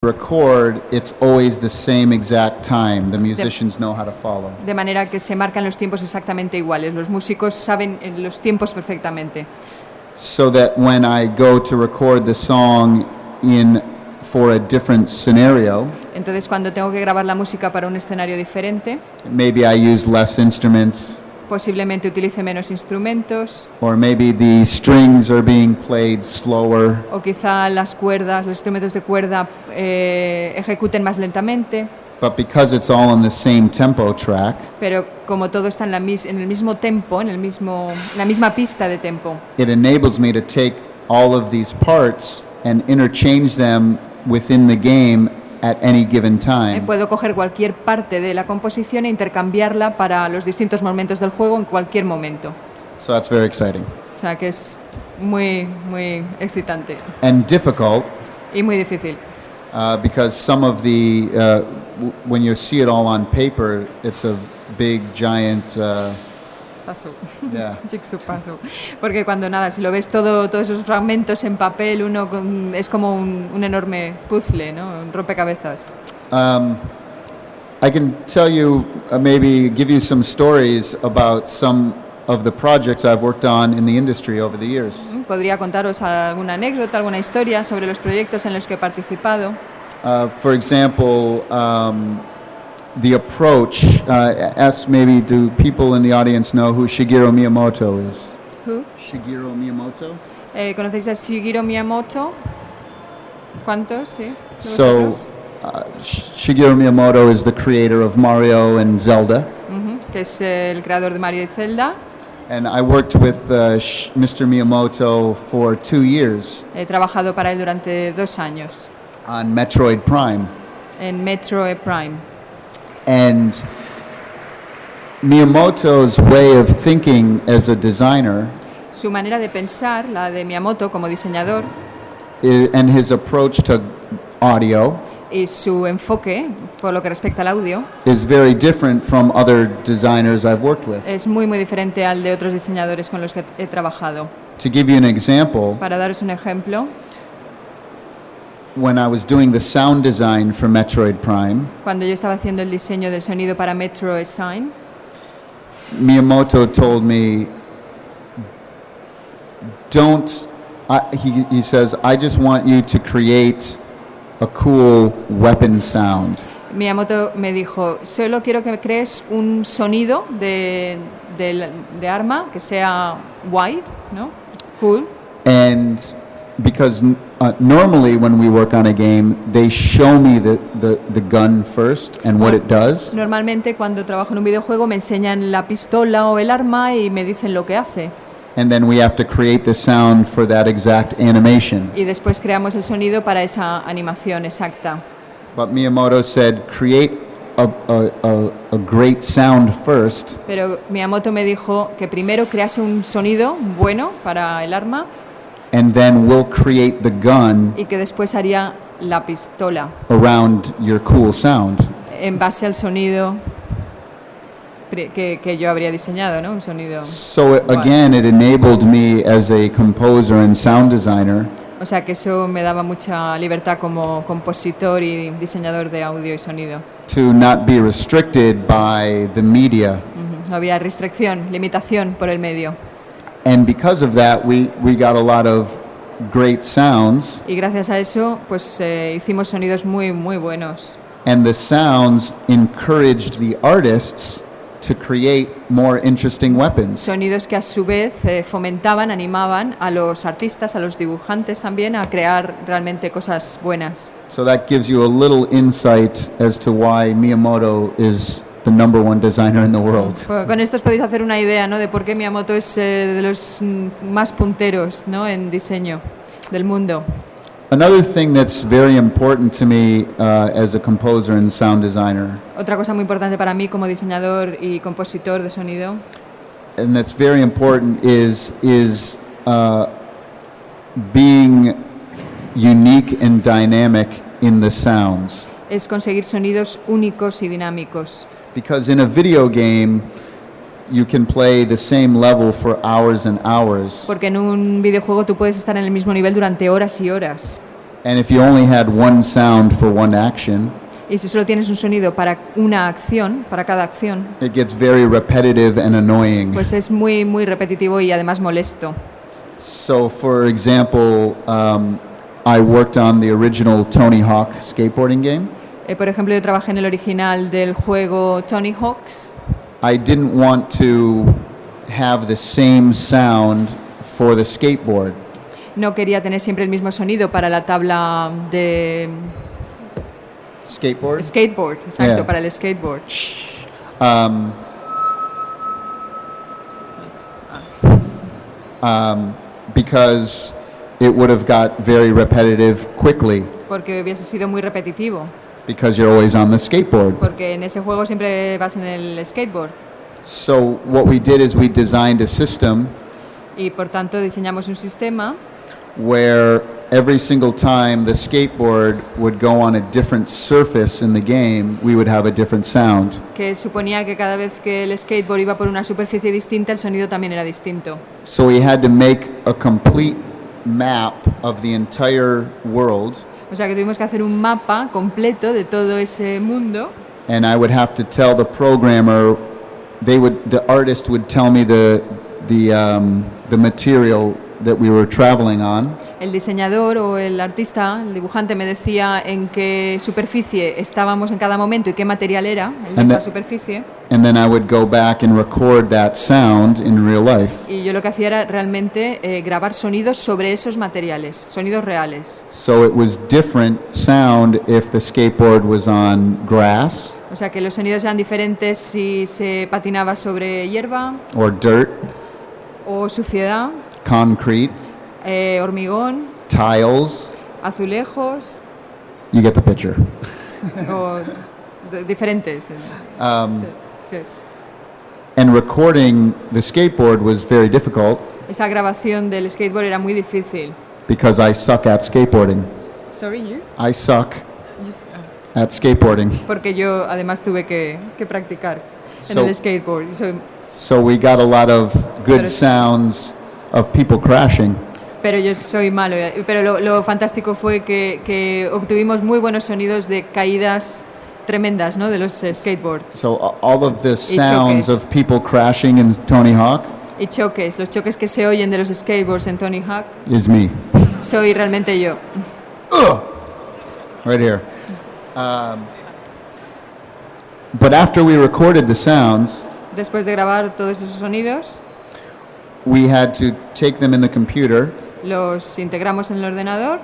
record, it's always the same exact time. The musicians know how to follow. De manera que se marcan los tiempos exactamente iguales. Los músicos saben los tiempos perfectamente. So that when I go to record the song for a different scenario, entonces cuando tengo que grabar la música para un escenario diferente, maybe I use less instruments. Posiblemente utilice menos instrumentos. Or maybe the strings are being played slower. O quizá las cuerdas, los instrumentos de cuerda ejecuten más lentamente. But because it's all on the same tempo track, pero como todo está en el mismo tempo, la misma pista de tempo, it enables me to take all of these parts and interchange them within the game at any given time. Puedo coger cualquier parte de la composición e intercambiarla para los distintos momentos del juego en cualquier momento. So that's very exciting. O sea que es muy excitante. And difficult. Y muy difícil. Because some of the when you see it all on paper, it's a big giant paso. Yeah. Jigsaw paso. Porque si lo ves todos esos fragmentos en papel, es como un enorme puzzle, ¿no? Un rompecabezas. I can tell you, maybe give you some stories about some of the projects I've worked on in the industry over the years. Podría contaros alguna anécdota, alguna historia sobre los proyectos en los que he participado. For example, the approach, maybe do people in the audience know who Shigeru Miyamoto is? Who? Shigeru Miyamoto. ¿Conocéis a Shigeru Miyamoto? ¿Cuántos? Sí. So, Shigeru Miyamoto is the creator of Mario and Zelda. Que es el creador de Mario y Zelda. And I worked with Mr. Miyamoto for 2 years. He trabajado para él durante 2 años. On Metroid Prime. En Metroid Prime. And Miyamoto's way of thinking as a designer, su manera de pensar, la de Miyamoto como diseñador, and his approach to audio, y su enfoque por lo que respecta al audio, is very different from other designers I've worked with. Es muy diferente al de otros diseñadores con los que he trabajado. To give you an example, para daros un ejemplo, when I was doing the sound design for Metroid Prime, cuando yo estaba haciendo el diseño del sonido para Metroid Prime, Miyamoto told me, he says, I just want you to create a cool weapon sound. Miyamoto me dijo, solo quiero que crees un sonido de arma que sea guay, ¿no? Cool. And because normally when we work on a game, they show me the gun first and what it does. Normalmente cuando trabajo en un videojuego me enseñan la pistola o el arma y me dicen lo que hace. And then we have to create the sound for that exact animation. Y después creamos el sonido para esa animación exacta. But Miyamoto said, create a great sound first. Pero Miyamoto me dijo que primero crease un sonido bueno para el arma. And then we'll create the gun. Y que después haría la pistola. Around your cool sound. En base al sonido que yo habría diseñado, ¿no? Un sonido. So again, it enabled me as a composer and sound designer. O sea que eso me daba mucha libertad como compositor y diseñador de audio y sonido. To not be restricted by the media. No había restricción, limitación por el medio. And because of that, we got a lot of great sounds. Y gracias a eso, pues hicimos sonidos muy buenos. And the sounds encouraged the artists to create more interesting weapons. Sonidos que a su vez fomentaban, animaban a los artistas, a los dibujantes también a crear realmente cosas buenas. So that gives you a little insight as to why Miyamoto is the #1 designer in the world. Con esto os podéis hacer una idea, ¿no? De por qué Miyamoto es de los más punteros, ¿no? En diseño del mundo. Another thing that's very important to me as a composer and sound designer. Otra cosa muy importante para mí como diseñador y compositor de sonido. And that's very important is being unique and dynamic in the sounds. Es conseguir sonidos únicos y dinámicos. Because in a video game you can play the same level for hours and hours. Porque en un videojuego tú puedes estar en el mismo nivel durante horas y horas. And if you only had one sound for one action, Y si solo tienes un sonido para una acción, para cada acción, it gets very repetitive and annoying. pues es muy, muy repetitivo y además molesto. So, for example, I worked on the original Tony Hawk skateboarding game. Por ejemplo, yo trabajé en el original del juego Tony Hawk's. I didn't want to have the same sound for the skateboard. No quería tener siempre el mismo sonido para la tabla de Skateboard? skateboard, exacto, Yeah. para el skateboard. Because it would have got very repetitive quickly Porque hubiese sido muy repetitivo, because you're always on the skateboard. porque en ese juego siempre vas en el skateboard. So what we did is we designed a system Y por tanto diseñamos un sistema where every single time the skateboard would go on a different surface in the game, we would have a different sound. que suponía que cada vez que el skateboard iba por una superficie distinta, el sonido también era distinto. So we had to make a complete map of the entire world, O sea que tuvimos que hacer un mapa completo de todo ese mundo, and I would have to tell the programmer, the artist would tell me the material that we were traveling on, el diseñador o el artista, el dibujante, me decía en qué superficie estábamos en cada momento y qué material era en And esa the- superficie. and then I would go back and record that sound in real life. Y yo lo que hacía era realmente grabar sonidos sobre esos materiales, sonidos reales. So it was different sound if the skateboard was on grass O sea que los sonidos eran diferentes si se patinaba sobre hierba or dirt, o suciedad, concrete, hormigón, tiles. azulejos You get the picture. o diferentes. Que- And recording the skateboard was very difficult Esa grabación del skateboard era muy difícil. because I suck at skateboarding. Sorry, you? I suck at skateboarding. Porque yo además tuve que practicar en So- el skateboard. Y soy- So we got a lot of good Pero- sounds of people crashing. pero yo soy malo. Pero lo fantástico fue que obtuvimos muy buenos sonidos de caídas tremendas, ¿no? De los skateboards. So all of the Y sounds choques. of people crashing in Tony Hawk Y choques, los choques que se oyen de los skateboards en Tony Hawk, is me. soy realmente yo. Right here. But after we recorded the sounds, Después de grabar todos esos sonidos, we had to take them in the computer los integramos en el ordenador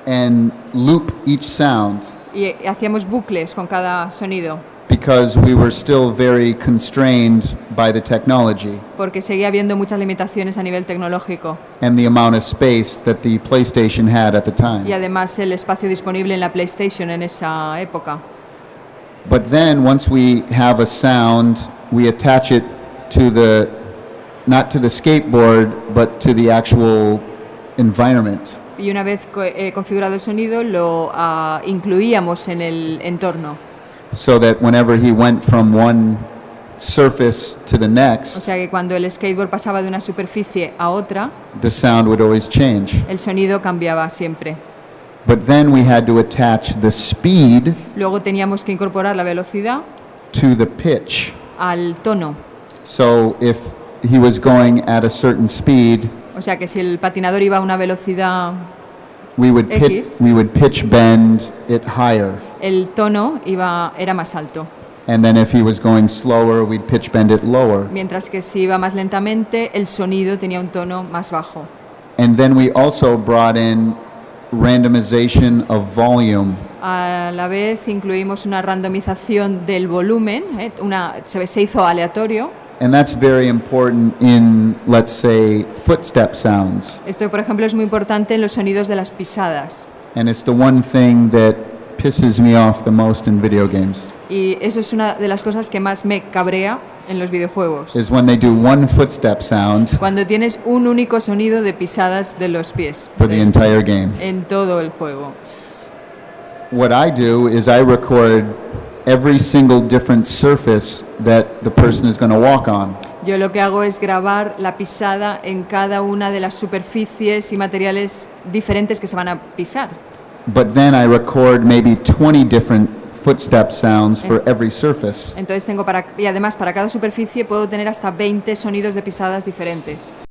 and loop each sound y hacíamos bucles con cada sonido, because we were still very constrained by the technology porque seguía habiendo muchas limitaciones a nivel tecnológico and the amount of space that the PlayStation had at the y time. además el espacio disponible en la PlayStation en esa época. But then once we have a sound, we attach it to not to the skateboard, but to the actual environment. Y una vez configurado el sonido, lo incluíamos en el entorno. So that whenever he went from one surface to the O next, sea que cuando el skateboard pasaba de una superficie a otra, the sound would always change. el sonido cambiaba siempre. But then we had to attach the speed Luego teníamos que incorporar la velocidad to the pitch. al tono. So if he was going at a certain speed, O sea que si el patinador iba a una velocidad, we would X. pitch bend it higher. el tono era más alto. And then if he was going slower, we'd pitch bend it lower. Mientras que si iba más lentamente, el sonido tenía un tono más bajo. And then we also brought in randomization of volume. A la vez incluimos una randomización del volumen, se hizo aleatorio. And that's very important in, let's say, footstep sounds. Esto, por ejemplo, es muy importante en los sonidos de las pisadas. And it's the one thing that pisses me off the most in video games, Y eso es una de las cosas que más me cabrea en los videojuegos. is when they do one footstep sound Cuando tienes un único sonido de pisadas de los pies for the entire game. en todo el juego. What I do is I record every single different surface that the person is going to walk on. Yo lo que hago es grabar la pisada en cada una de las superficies y materiales diferentes que se van a pisar. but then I record maybe 20 different footstep sounds for every surface. Entonces y además para cada superficie puedo tener hasta 20 sonidos de pisadas diferentes.